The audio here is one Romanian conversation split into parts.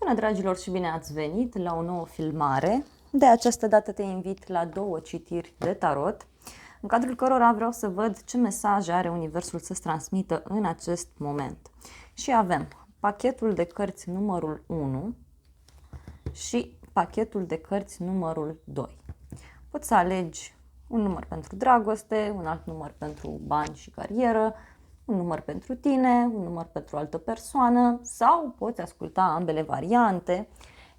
Bună, dragilor, și bine ați venit la o nouă filmare. De această dată te invit la 2 citiri de tarot, în cadrul cărora vreau să văd ce mesaje are Universul să-ți transmită în acest moment. Și avem pachetul de cărți numărul 1 și pachetul de cărți numărul 2. Poți să alegi un număr pentru dragoste, un alt număr pentru bani și carieră, un număr pentru tine, un număr pentru o altă persoană, sau poți asculta ambele variante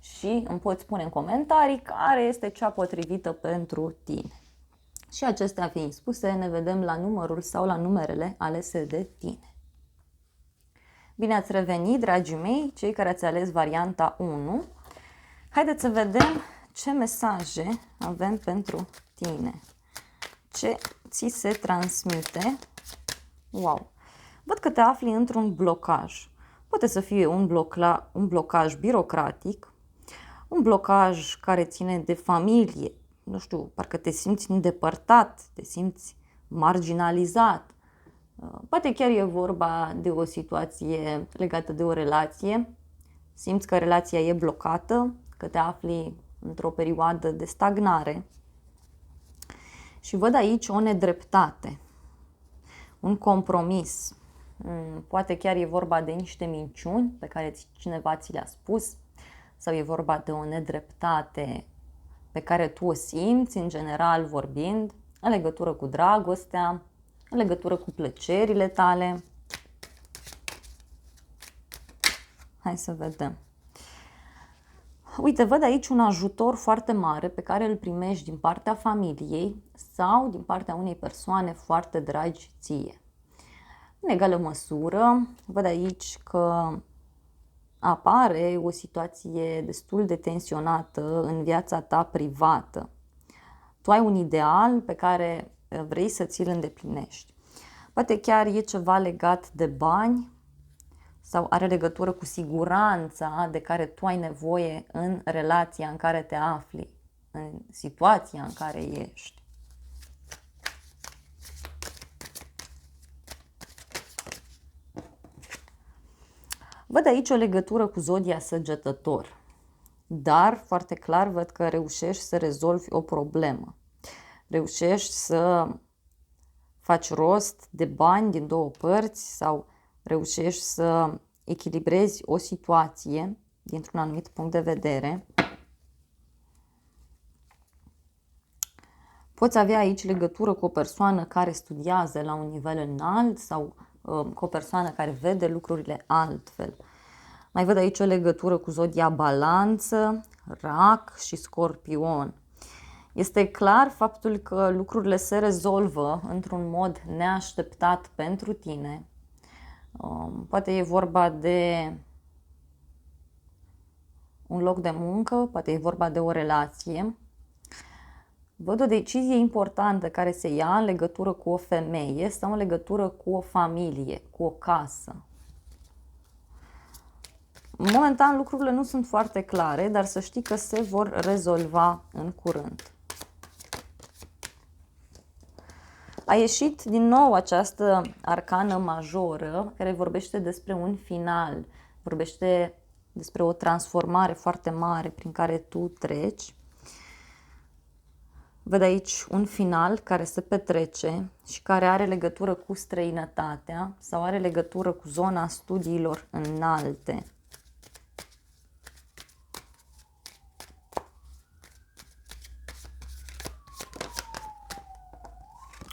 și îmi poți spune în comentarii care este cea potrivită pentru tine. Și acestea fiind spuse, ne vedem la numărul sau la numerele alese de tine. Bine ați revenit, dragii mei, cei care ați ales varianta 1. Haideți să vedem ce mesaje avem pentru tine. Ce ți se transmite? Wow! Văd că te afli într-un blocaj. Poate să fie un blocaj birocratic, un blocaj care ține de familie. Nu știu, parcă te simți îndepărtat, te simți marginalizat. Poate chiar e vorba de o situație legată de o relație. Simți că relația e blocată, că te afli într-o perioadă de stagnare. Și văd aici o nedreptate, un compromis. Poate chiar e vorba de niște minciuni pe care cineva ți le-a spus, sau e vorba de o nedreptate pe care tu o simți, în general vorbind, în legătură cu dragostea, în legătură cu plăcerile tale. Hai să vedem. Uite, văd aici un ajutor foarte mare pe care îl primești din partea familiei sau din partea unei persoane foarte dragi ție. În egală măsură, văd aici că apare o situație destul de tensionată în viața ta privată. Tu ai un ideal pe care vrei să ți-l îndeplinești. Poate chiar e ceva legat de bani sau are legătură cu siguranța de care tu ai nevoie în relația în care te afli, în situația în care ești. Văd aici o legătură cu zodia Săgetător, dar foarte clar văd că reușești să rezolvi o problemă. Reușești să faci rost de bani din două părți sau reușești să echilibrezi o situație dintr-un anumit punct de vedere. Poți avea aici legătură cu o persoană care studiază la un nivel înalt sau cu o persoană care vede lucrurile altfel. Mai văd aici o legătură cu zodia Balanță, Rac și Scorpion. Este clar faptul că lucrurile se rezolvă într-un mod neașteptat pentru tine. Poate e vorba de un loc de muncă, poate e vorba de o relație. Văd o decizie importantă care se ia în legătură cu o femeie sau în legătură cu o familie, cu o casă. Momentan lucrurile nu sunt foarte clare, dar să știi că se vor rezolva în curând. A ieșit din nou această arcană majoră care vorbește despre un final, vorbește despre o transformare foarte mare prin care tu treci. Văd aici un final care se petrece și care are legătură cu străinătatea sau are legătură cu zona studiilor înalte.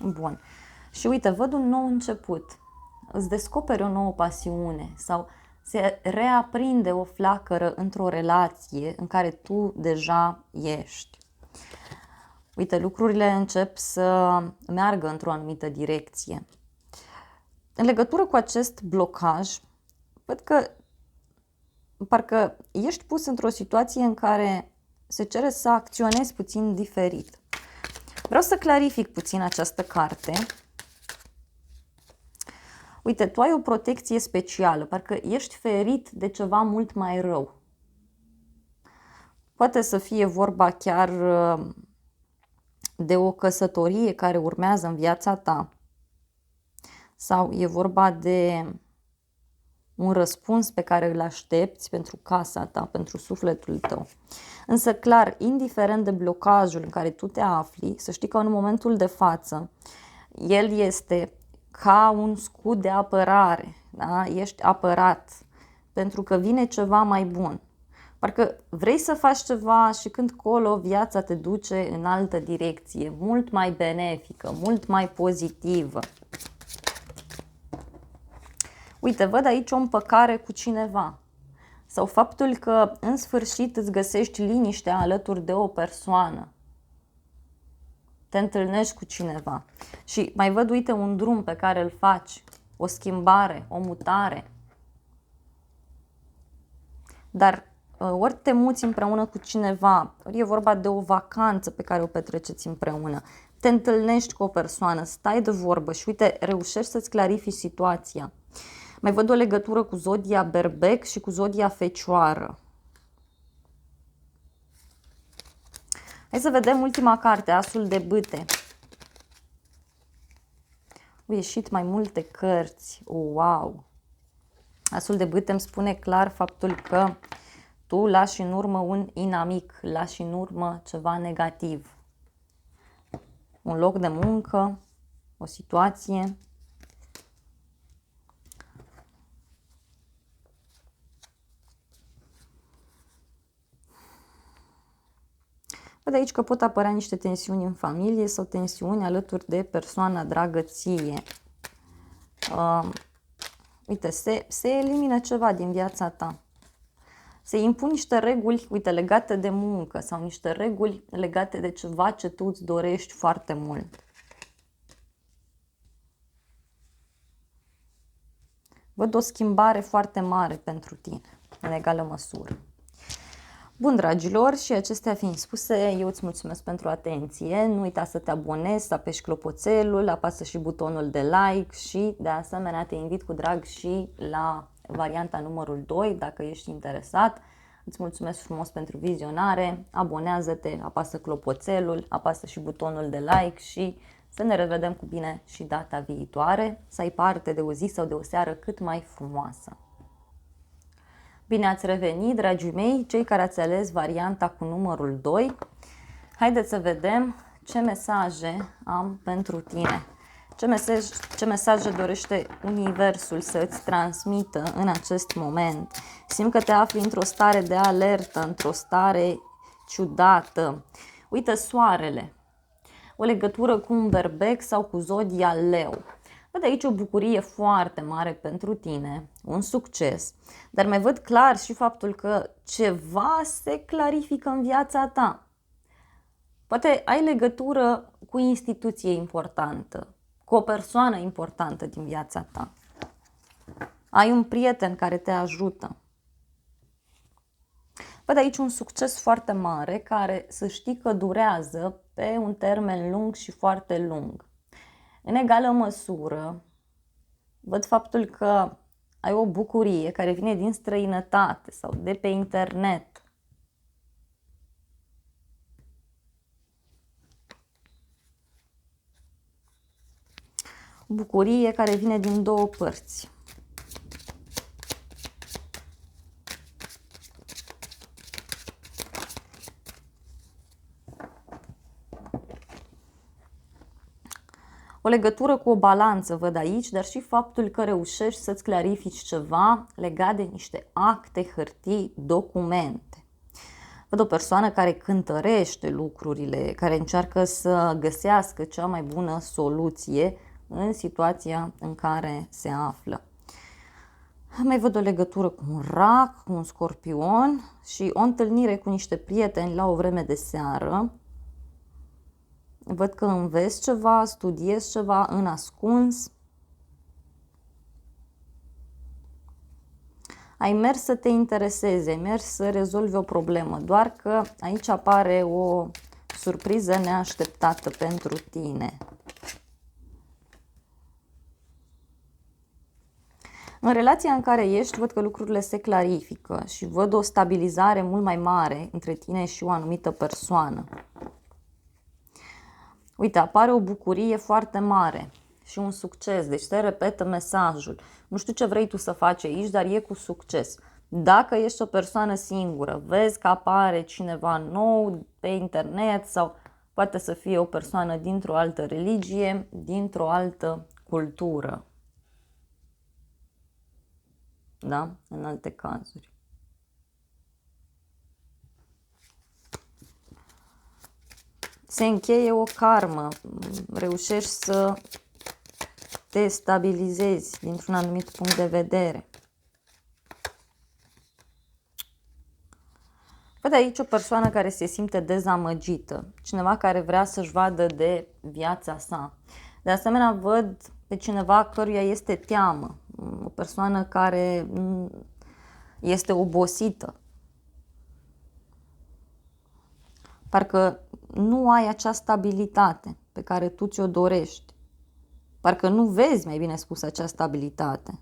Bun. Și uite, văd un nou început. Îți descoperi o nouă pasiune sau se reaprinde o flacără într-o relație în care tu deja ești. Uite, lucrurile încep să meargă într-o anumită direcție. În legătură cu acest blocaj, văd că parcă ești pus într-o situație în care se cere să acționezi puțin diferit. Vreau să clarific puțin această carte. Uite, tu ai o protecție specială, parcă ești ferit de ceva mult mai rău. Poate să fie vorba chiar de o căsătorie care urmează în viața ta. Sau e vorba de un răspuns pe care îl aștepți pentru casa ta, pentru sufletul tău. Însă clar, indiferent de blocajul în care tu te afli, să știi că în momentul de față, el este ca un scut de apărare, da? Ești apărat pentru că vine ceva mai bun. Parcă vrei să faci ceva și când colo viața te duce în altă direcție, mult mai benefică, mult mai pozitivă. Uite, văd aici o împăcare cu cineva sau faptul că în sfârșit îți găsești liniștea alături de o persoană. Te întâlnești cu cineva și mai văd, uite, un drum pe care îl faci, o schimbare, o mutare. Dar ori te muți împreună cu cineva, ori e vorba de o vacanță pe care o petreceți împreună, te întâlnești cu o persoană, stai de vorbă și uite, reușești să-ți clarifici situația. Mai văd o legătură cu zodia Berbec și cu zodia Fecioară. Hai să vedem ultima carte, Asul de Bâte. Au ieșit mai multe cărți, wow! Asul de Bâte îmi spune clar faptul că tu lași în urmă un inamic, lași în urmă ceva negativ. Un loc de muncă, o situație. Văd aici că pot apărea niște tensiuni în familie sau tensiuni alături de persoana dragă ție. Uite, se elimină ceva din viața ta. Se impun niște reguli, uite, legate de muncă sau niște reguli legate de ceva ce tu îți dorești foarte mult. Văd o schimbare foarte mare pentru tine, în egală măsură. Bun, dragilor, și acestea fiind spuse, eu îți mulțumesc pentru atenție. Nu uita să te abonezi, să apeși clopoțelul, apasă și butonul de like și, de asemenea, te invit cu drag și la varianta numărul 2, dacă ești interesat. Îți mulțumesc frumos pentru vizionare, abonează-te, apasă clopoțelul, apasă și butonul de like și să ne revedem cu bine și data viitoare, să ai parte de o zi sau de o seară cât mai frumoasă. Bine ați revenit, dragii mei, cei care ați ales varianta cu numărul 2. Haideți să vedem ce mesaje am pentru tine. Ce mesaje dorește Universul să îți transmită în acest moment. Simt că te afli într-o stare de alertă, într-o stare ciudată. Uite, soarele, o legătură cu un berbec sau cu zodia leu. Văd aici o bucurie foarte mare pentru tine, un succes, dar mai văd clar și faptul că ceva se clarifică în viața ta. Poate ai legătură cu o instituție importantă, cu o persoană importantă din viața ta. Ai un prieten care te ajută. Văd aici un succes foarte mare care, să știi că durează pe un termen lung și foarte lung. În egală măsură, văd faptul că ai o bucurie care vine din străinătate sau de pe internet. O bucurie care vine din două părți. O legătură cu o balanță văd aici, dar și faptul că reușești să-ți clarifici ceva legat de niște acte, hârtii, documente. Văd o persoană care cântărește lucrurile, care încearcă să găsească cea mai bună soluție în situația în care se află. Mai văd o legătură cu un rac, cu un scorpion și o întâlnire cu niște prieteni la o vreme de seară. Văd că înveți ceva, studiezi ceva în ascuns. Ai mers să te interesezi, ai mers să rezolvi o problemă, doar că aici apare o surpriză neașteptată pentru tine. În relația în care ești, văd că lucrurile se clarifică și văd o stabilizare mult mai mare între tine și o anumită persoană. Uite, apare o bucurie foarte mare și un succes, deci se repetă mesajul. Nu știu ce vrei tu să faci aici, dar e cu succes. Dacă ești o persoană singură, vezi că apare cineva nou pe internet sau poate să fie o persoană dintr-o altă religie, dintr-o altă cultură. Da? În alte cazuri. Se încheie o karmă, reușești să te stabilizezi dintr-un anumit punct de vedere. Văd aici o persoană care se simte dezamăgită, cineva care vrea să-și vadă de viața sa. De asemenea, văd pe cineva căruia este teamă, o persoană care este obosită. Parcă nu ai acea stabilitate pe care tu ți-o dorești. Parcă nu vezi, mai bine spus, acea stabilitate.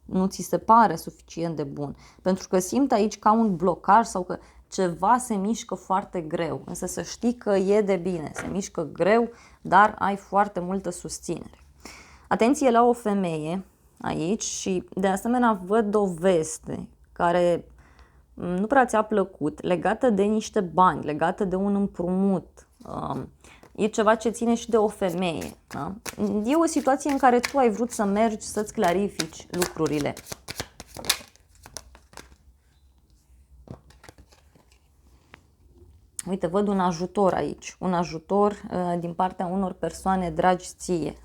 Nu ți se pare suficient de bun. Pentru că simt aici ca un blocaj sau că ceva se mișcă foarte greu. Însă să știi că e de bine. Se mișcă greu, dar ai foarte multă susținere. Atenție la o femeie aici și de asemenea văd o veste care nu prea ți-a plăcut, legată de niște bani, legată de un împrumut. E ceva ce ține și de o femeie. Da? E o situație în care tu ai vrut să mergi să-ți clarifici lucrurile. Uite, văd un ajutor aici, un ajutor din partea unor persoane dragi ție,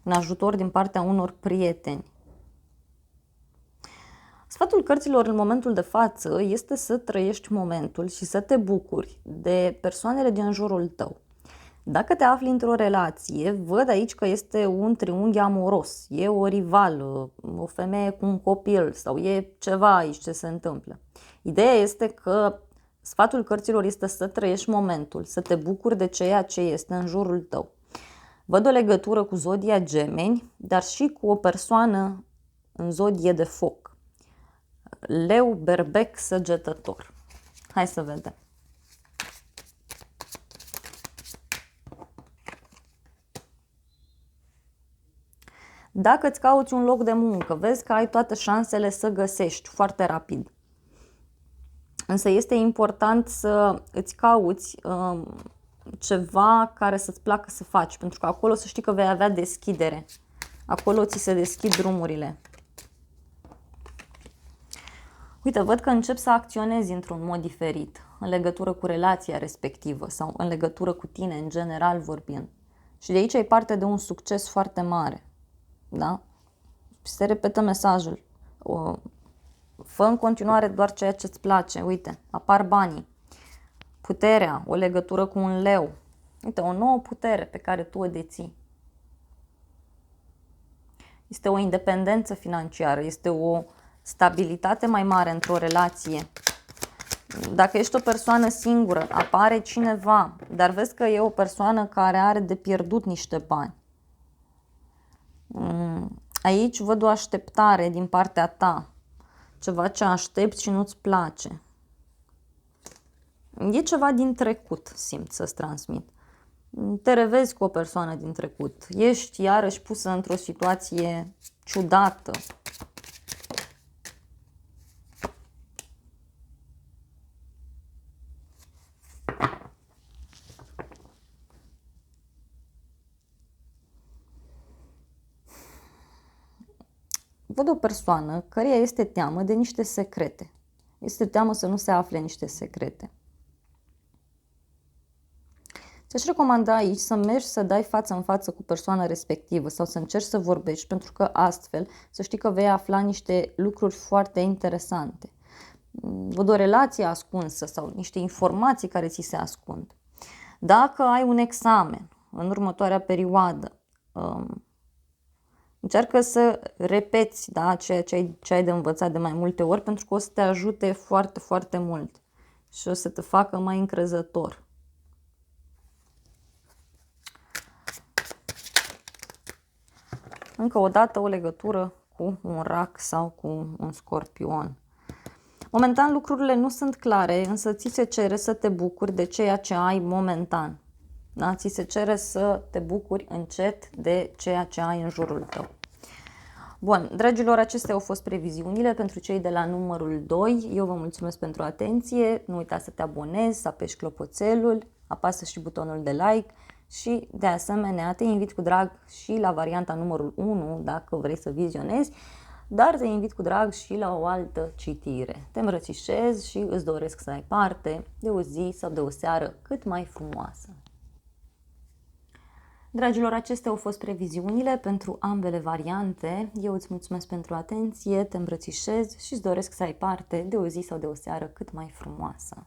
un ajutor din partea unor prieteni. Sfatul cărților în momentul de față este să trăiești momentul și să te bucuri de persoanele din jurul tău. Dacă te afli într-o relație, văd aici că este un triunghi amoros, e o rivală, o femeie cu un copil sau e ceva aici ce se întâmplă. Ideea este că sfatul cărților este să trăiești momentul, să te bucuri de ceea ce este în jurul tău. Văd o legătură cu zodia Gemeni, dar și cu o persoană în zodie de foc. Leu, berbec, săgetător. Hai să vedem. Dacă îți cauți un loc de muncă, vezi că ai toate șansele să găsești foarte rapid. Însă este important să îți cauți ceva care să-ți placă să faci, pentru că acolo să știi că vei avea deschidere. Acolo ți se deschid drumurile. Uite, văd că începi să acționezi într-un mod diferit în legătură cu relația respectivă sau în legătură cu tine, în general vorbind. Și de aici ai parte de un succes foarte mare. Da? Se repetă mesajul. Fă în continuare doar ceea ce îți place. Uite, apar banii. Puterea, o legătură cu un leu. Uite, o nouă putere pe care tu o deții. Este o independență financiară, este o stabilitate mai mare într-o relație. Dacă ești o persoană singură, apare cineva, dar vezi că e o persoană care are de pierdut niște bani. Aici văd o așteptare din partea ta, ceva ce aștepți și nu-ți place. E ceva din trecut, simt să-ți transmit. Te revezi cu o persoană din trecut. Ești iarăși pusă într-o situație ciudată. Văd o persoană căreia este teamă de niște secrete. Este teamă să nu se afle niște secrete. Ți-aș recomanda aici să mergi să dai față în față cu persoana respectivă sau să încerci să vorbești, pentru că astfel să știi că vei afla niște lucruri foarte interesante. Văd o relație ascunsă sau niște informații care ți se ascund. Dacă ai un examen în următoarea perioadă, încearcă să repeți, da, ceea ce ai de învățat de mai multe ori, pentru că o să te ajute foarte, foarte mult și o să te facă mai încrezător. Încă o dată o legătură cu un rac sau cu un scorpion. Momentan lucrurile nu sunt clare, însă ți se cere să te bucuri de ceea ce ai momentan. Da? Ți se cere să te bucuri încet de ceea ce ai în jurul tău. Bun, dragilor, acestea au fost previziunile pentru cei de la numărul 2. Eu vă mulțumesc pentru atenție. Nu uita să te abonezi, să apeși clopoțelul, apasă și butonul de like și, de asemenea, te invit cu drag și la varianta numărul 1, dacă vrei să vizionezi, dar te invit cu drag și la o altă citire. Te îmbrățișez și îți doresc să ai parte de o zi sau de o seară cât mai frumoasă. Dragilor, acestea au fost previziunile pentru ambele variante. Eu îți mulțumesc pentru atenție, te îmbrățișez și îți doresc să ai parte de o zi sau de o seară cât mai frumoasă.